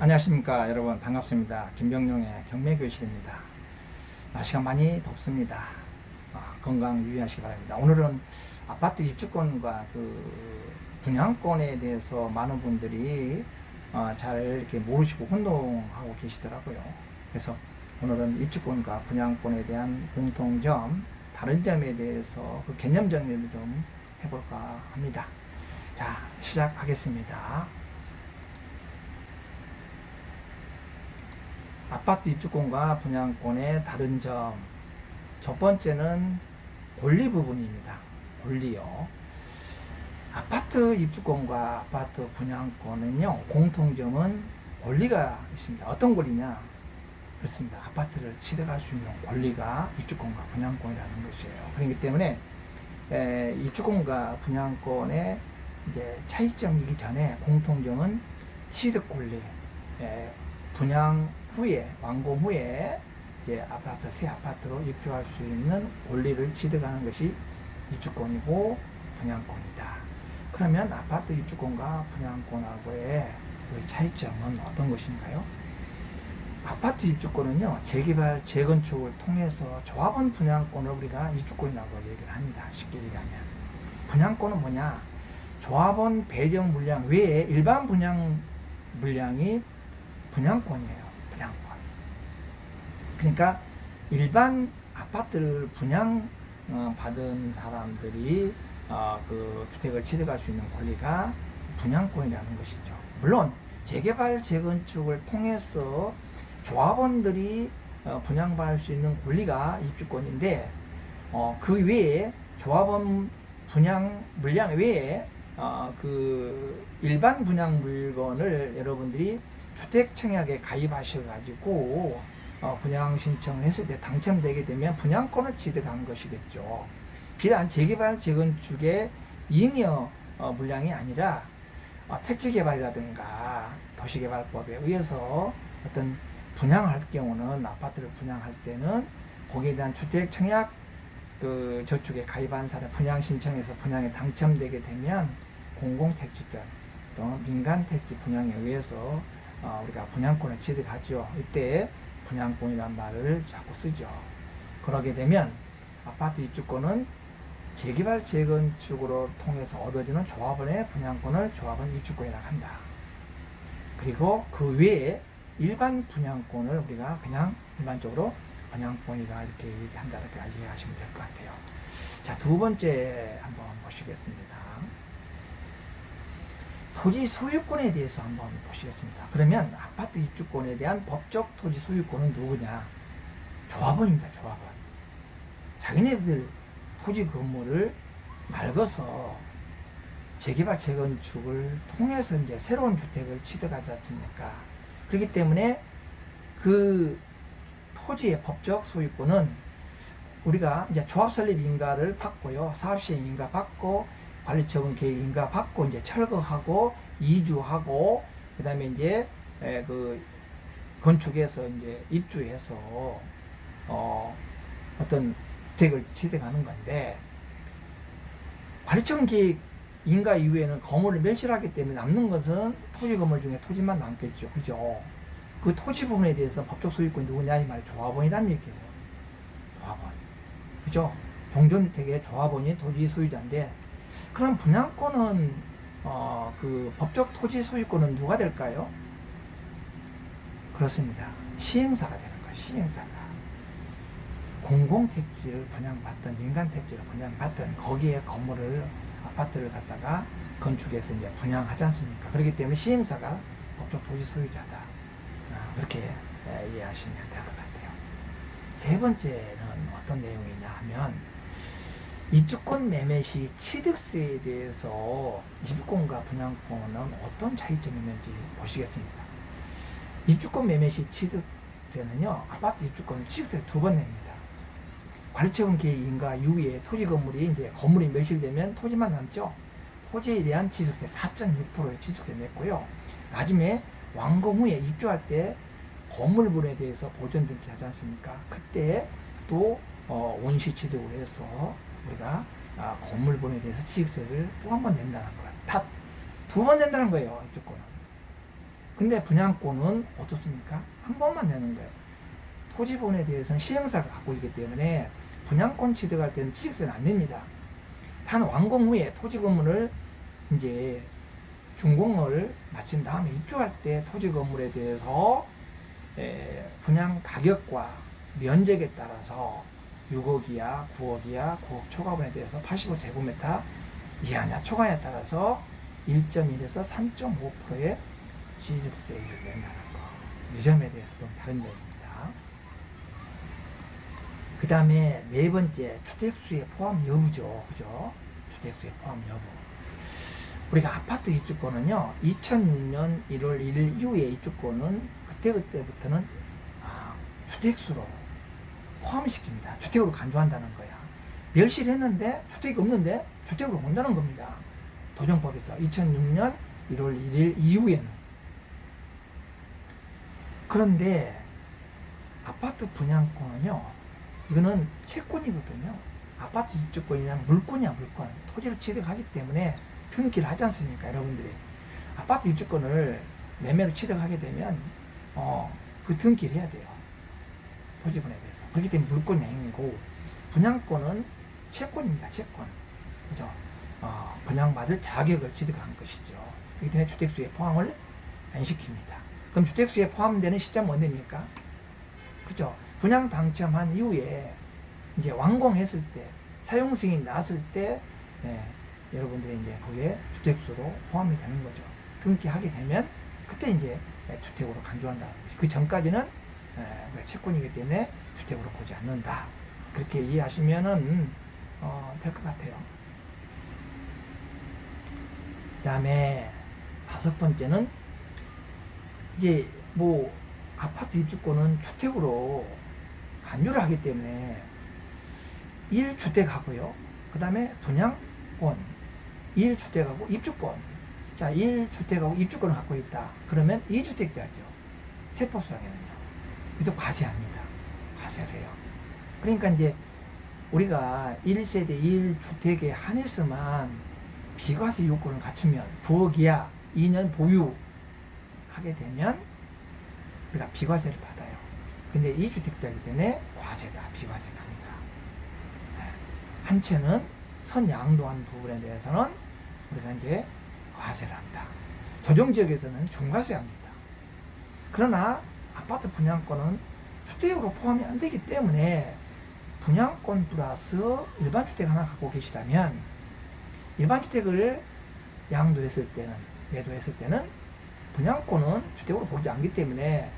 안녕하십니까 여러분, 반갑습니다. 김병용의 경매교실입니다. 날씨가 많이 덥습니다. 건강 유의하시기 바랍니다. 오늘은 아파트 입주권과 분양권에 대해서 많은 분들이 잘 이렇게 모르시고 혼동하고 계시더라고요. 그래서 오늘은 입주권과 분양권에 대한 공통점, 다른 점에 대해서 그 개념 정리를 좀 해볼까 합니다. 자, 시작하겠습니다. 아파트 입주권과 분양권의 다른 점. 첫 번째는 권리 부분입니다. 권리요. 아파트 입주권과 아파트 분양권은요, 공통점은 권리가 있습니다. 어떤 권리냐? 그렇습니다. 아파트를 취득할 수 있는 권리가 입주권과 분양권이라는 것이에요. 그렇기 때문에 입주권과 분양권의 이제 차이점이기 전에 공통점은 취득 권리, 분양 후에, 완공 후에 이제 새 아파트로 입주할 수 있는 권리를 취득하는 것이 입주권이고 분양권이다. 그러면 아파트 입주권과 분양권하고의 차이점은 어떤 것인가요? 아파트 입주권은요, 재개발, 재건축을 통해서 조합원 분양권을 우리가 입주권이라고 얘기를 합니다. 쉽게 얘기하면. 분양권은 뭐냐? 조합원 배정 물량 외에 일반 분양 물량이 분양권이에요. 분양권. 그러니까 일반 아파트를 분양 받은 사람들이 그 주택을 취득할 수 있는 권리가 분양권이라는 것이죠. 물론 재개발, 재건축을 통해서 조합원들이 분양받을 수 있는 권리가 입주권인데, 그 외에 조합원 분양 물량 외에 그 일반 분양 물건을 여러분들이 주택 청약에 가입하셔가지고 분양 신청을 했을 때 당첨되게 되면 분양권을 취득한 것이겠죠. 비단 재개발, 재건축의 이응여 물량이 아니라 택지개발이라든가 도시개발법에 의해서 어떤 분양할 경우는, 아파트를 분양할 때는 거기에 대한 주택 청약 그 저축에 가입한 사람 분양 신청해서 분양에 당첨되게 되면 공공택지든 또 민간택지 분양에 의해서 우리가 분양권을 취득하죠. 이때 분양권이란 말을 자꾸 쓰죠. 그러게 되면 아파트 입주권은 재개발, 재건축으로 통해서 얻어지는 조합원의 분양권을 조합원 입주권이라고 한다. 그리고 그 외에 일반 분양권을 우리가 그냥 일반적으로 분양권이다 이렇게 얘기한다, 이렇게 이해하시면 될 것 같아요. 자, 두 번째 한번 보시겠습니다. 토지 소유권에 대해서 한번 보시겠습니다. 그러면 아파트 입주권에 대한 법적 토지 소유권은 누구냐? 조합원입니다. 조합원. 자기네들 토지 건물을 낡아서 재개발, 재건축을 통해서 이제 새로운 주택을 취득하지 않습니까? 그렇기 때문에 그 토지의 법적 소유권은 우리가 이제 조합 설립 인가를 받고요, 사업 시행 인가 받고, 관리처분 계획 인가 받고, 이제 철거하고 이주하고, 그 다음에 이제 그 건축해서 이제 입주해서 어떤 주택을 취득하는 건데, 관리처분 계획 인가 이후에는 건물을 멸실하기 때문에 남는 것은 토지 건물 중에 토지만 남겠죠. 그죠? 그 토지 부분에 대해서 법적 소유권이 누구냐 이 말이 조합원이란 얘기예요. 조합원. 그죠? 종전주택의 조합원이 토지 소유자인데, 그럼 분양권은 그 법적 토지 소유권은 누가 될까요? 그렇습니다. 시행사가 되는 거예요. 시행사가. 공공택지를 분양받던, 민간택지를 분양받던 거기에 건물을, 아파트를 갖다가 건축해서 이제 분양하지 않습니까? 그렇기 때문에 시행사가 법적 토지 소유자다. 그렇게 이해하시면 될 것 같아요. 세 번째는 어떤 내용이냐 하면, 입주권 매매 시 취득세에 대해서 입주권과 분양권은 어떤 차이점이 있는지 보시겠습니다. 입주권 매매 시 취득세는요, 아파트 입주권은 취득세를 2번 냅니다. 관리처분 계획 인가 이후에 토지 건물이 이제 건물이 멸실되면 토지만 남죠. 토지에 대한 취득세 4.6%의 취득세 냈고요. 나중에 완공 후에 입주할 때 건물분에 대해서 보전 등기 하지 않습니까? 그때 또 원시 취득을 해서 우리가 건물분에 대해서 취득세를 또 한 번 낸다는 거예요. 다 2번 낸다는 거예요. 입주권은. 근데 분양권은 어떻습니까? 한 번만 내는 거예요. 토지분에 대해서는 시행사가 갖고 있기 때문에 분양권 취득할 때는 취득세는 안 냅니다. 단 완공 후에 토지 건물을 이제 준공을 마친 다음에 입주할 때 토지 건물에 대해서 분양 가격과 면적에 따라서 6억이야, 9억이야, 9억 초과분에 대해서 85제곱미터 이하냐 초과냐에 따라서 1.1에서 3.5%의 취득세를 낸다는 거. 이 점에 대해서 좀 다른 점입니다. 그 다음에 네 번째, 주택수의 포함 여부죠. 그죠? 주택수의 포함 여부. 우리가 아파트 입주권은요, 2006년 1월 1일 이후에 입주권은 그때부터는 주택수로 포함시킵니다. 주택으로 간주한다는 거야. 멸시를 했는데 주택이 없는데 주택으로 본다는 겁니다. 도정법에서 2006년 1월 1일 이후에는. 그런데 아파트 분양권은요, 이거는 채권이거든요. 아파트 입주권이랑 물권이야, 물권. 토지를 취득하기 때문에 등기를 하지 않습니까, 여러분들이? 아파트 입주권을 매매로 취득하게 되면 그 등기를 해야 돼요. 토지분에 대해서. 그렇기 때문에 물권 행위고, 분양권은 채권입니다, 채권. 그죠? 분양받을 자격을 취득한 것이죠. 그렇기 때문에 주택수에 포함을 안 시킵니다. 그럼 주택수에 포함되는 시점은 언제입니까? 그죠? 분양 당첨한 이후에 이제 완공했을 때, 사용 승인이 났을 때, 여러분들이 이제 거기에 주택수로 포함이 되는 거죠. 등기하게 되면 그때 이제 주택으로 간주한다는 거죠. 그 전까지는 채권이기 때문에 주택으로 보지 않는다. 그렇게 이해하시면은 될 것 같아요. 그 다음에 다섯 번째는 이제 뭐 아파트 입주권은 주택으로 간주를 하기 때문에 1주택하고요. 그 다음에 분양권, 1주택하고 입주권. 자, 1주택하고 입주권을 갖고 있다. 그러면 2주택자죠. 세법상에는요. 그래도 과세합니다. 과세를 해요. 그러니까 이제 우리가 1세대 1주택에 한해서만 비과세 요건을 갖추면 9억 이하 2년 보유하게 되면 우리가 비과세를 받아요. 근데 2주택자이기 때문에 과세다. 비과세가 아니다. 한 채는 선양도한 부분에 대해서는 우리가 이제 과세를 한다. 조정지역에서는 중과세합니다. 그러나 아파트 분양권은 주택으로 포함이 안 되기 때문에 분양권 플러스 일반 주택 하나 갖고 계시다면 일반 주택을 양도했을 때는, 매도했을 때는 분양권은 주택으로 보지 않기 때문에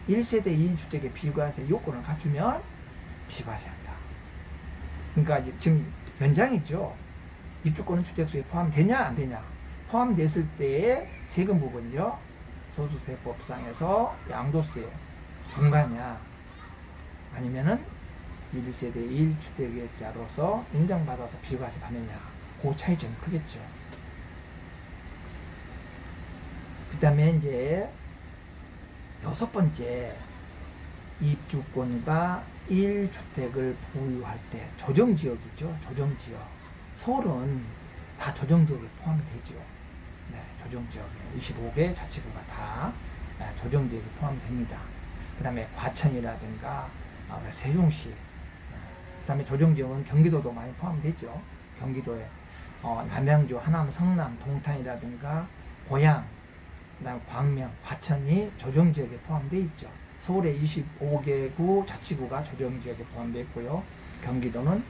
1세대 2주택의 비과세 요건을 갖추면 비과세한다. 그러니까 지금 연장이죠. 입주권은 주택수에 포함되냐 안 되냐. 포함됐을 때의 세금 부분이요, 소득세법상에서 양도세 중과냐 아니면은 1세대 1주택자로서 인정받아서 비과세 받느냐, 그 차이점이 크겠죠. 그 다음에 이제 여섯 번째, 입주권과 1주택을 보유할 때 조정지역이죠. 조정지역. 서울은 다 조정지역에 포함이 되죠. 네, 조정지역에 25개 자치구가 다 조정지역에 포함이 됩니다. 그 다음에 과천이라든가 세종시, 그 다음에 조정지역은 경기도도 많이 포함되죠. 경기도에 남양주, 하남, 성남, 동탄이라든가 고양, 그 다음에 광명, 과천이 조정지역에 포함되어 있죠. 서울의 25개구 자치구가 조정지역에 포함되어 있고요. 경기도는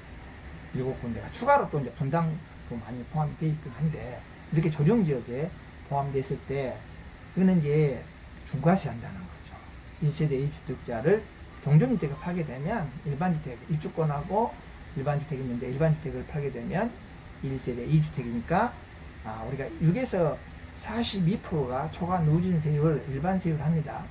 7군데가 추가로 또 이제 분당도 많이 포함되어 있긴 한데, 이렇게 조정지역에 포함됐을 때 이거는 이제 중과세 한다는 거죠. 1세대 1주택자를 종전주택을 팔게 되면 일반주택, 입주권하고 일반주택이 있는데 일반주택을 팔게 되면 1세대 2주택이니까 우리가 6에서 42%가 초과 누진세율, 일반세율을 합니다.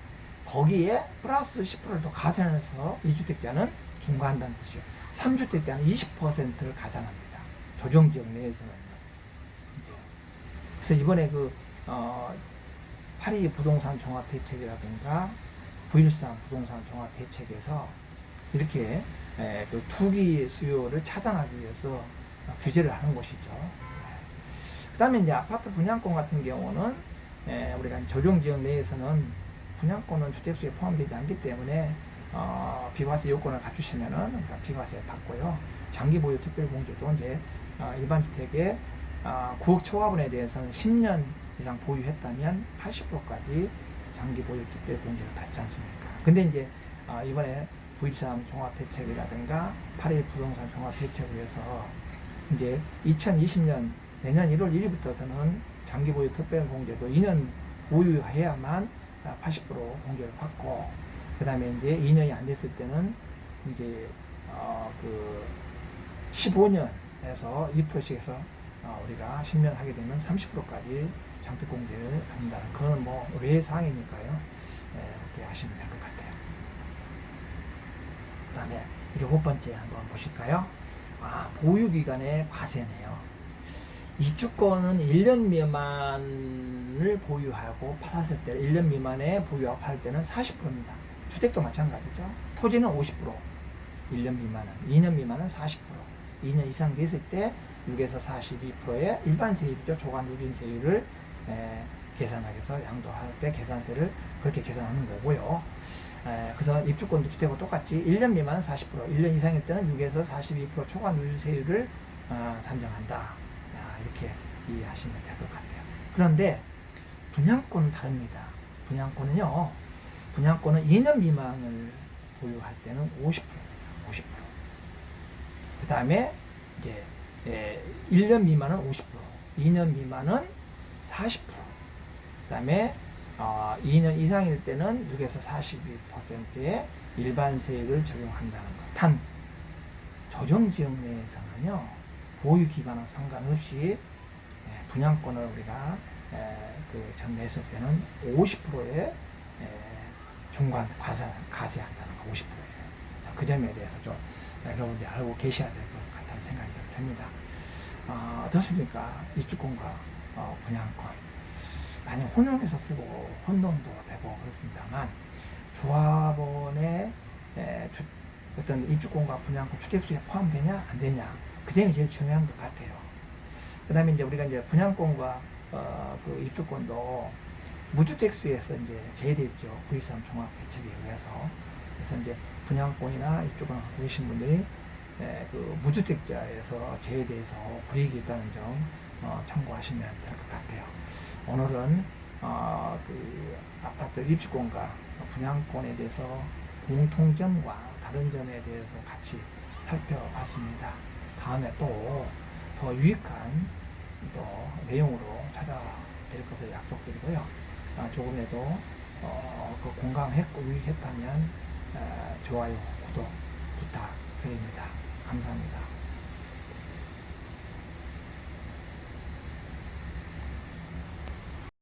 거기에 플러스 10%를 더 가산해서 2주택자는 중과한다는 뜻이에요. 3주택자는 20%를 가산합니다. 조정지역 내에서는요. 이제. 그래서 이번에 파리 부동산 종합대책이라든가 9.13 부동산 종합대책에서 이렇게 그 투기 수요를 차단하기 위해서 규제를 하는 것이죠. 그 다음에 이제 아파트 분양권 같은 경우는 우리가 조정지역 내에서는 분양권은 주택수에 포함되지 않기 때문에 비과세 요건을 갖추시면은 비과세 받고요. 장기보유 특별공제도 이제 일반 주택의 9억 초과분에 대해서는 10년 이상 보유했다면 80%까지 장기보유 특별공제를 받지 않습니까? 근데 이제 이번에 9.13 종합대책이라든가 8.1 부동산 종합대책을 해서 이제 2020년 내년 1월 1일부터서는 장기보유 특별공제도 2년 보유해야만 80% 공제를 받고, 그 다음에 이제 2년이 안 됐을 때는 이제 그 15년에서 2%씩 해서 우리가 10년 하게 되면 30%까지 장특공제를 한다는, 그거는 뭐 외상이니까요. 이렇게 하시면 될 것 같아요. 그 다음에 7번째 한번 보실까요? 보유기간의 과세네요. 입주권은 1년 미만을 보유하고 팔았을 때, 1년 미만에 보유하고 팔 때는 40%입니다. 주택도 마찬가지죠. 토지는 50%, 1년 미만은, 2년 미만은 40%, 2년 이상 됐을 때 6에서 42%의 일반 세율이죠. 초과 누진 세율을 계산하기 위해서 양도할 때 계산세를 그렇게 계산하는 거고요. 그래서 입주권도 주택과 똑같이 1년 미만은 40%, 1년 이상일 때는 6에서 42% 초과 누진 세율을 산정한다. 이렇게 이해하시면 될 것 같아요. 그런데 분양권은 다릅니다. 분양권은 2년 미만을 보유할 때는 50%. 그 다음에 이제 1년 미만은 50%, 2년 미만은 40%. 그 다음에 2년 이상일 때는 6에서 42%의 일반 세율을 적용한다는 것. 단 조정지역 내에서는요, 보유 기간과 상관없이 분양권을 우리가 전 냈을 때는 50%의 중간 과세한다는 거, 50%예요. 그 점에 대해서 좀 여러분들이 알고 계셔야 될 것 같다는 생각이 듭니다. 어떻습니까? 입주권과 분양권. 만약 혼용해서 쓰고 혼돈도 되고 그렇습니다만, 조합원의 어떤 입주권과 분양권 주택수에 포함되냐 안 되냐, 그 점이 제일 중요한 것 같아요. 그 다음에 이제 우리가 이제 분양권과 그 입주권도 무주택수에서 이제 제외됐죠. 9.13 종합대책에 의해서. 그래서 이제 분양권이나 입주권을 갖고 계신 분들이 그 무주택자에서 제외돼서 불이익이 있다는 점 참고하시면 될 것 같아요. 오늘은 그 아파트 입주권과 분양권에 대해서 공통점과 다른 점에 대해서 같이 살펴봤습니다. 다음에 또 더 유익한 또 내용으로 찾아뵐 것을 약속드리고요. 조금이라도 그 공감했고 유익했다면 좋아요, 구독 부탁드립니다. 감사합니다.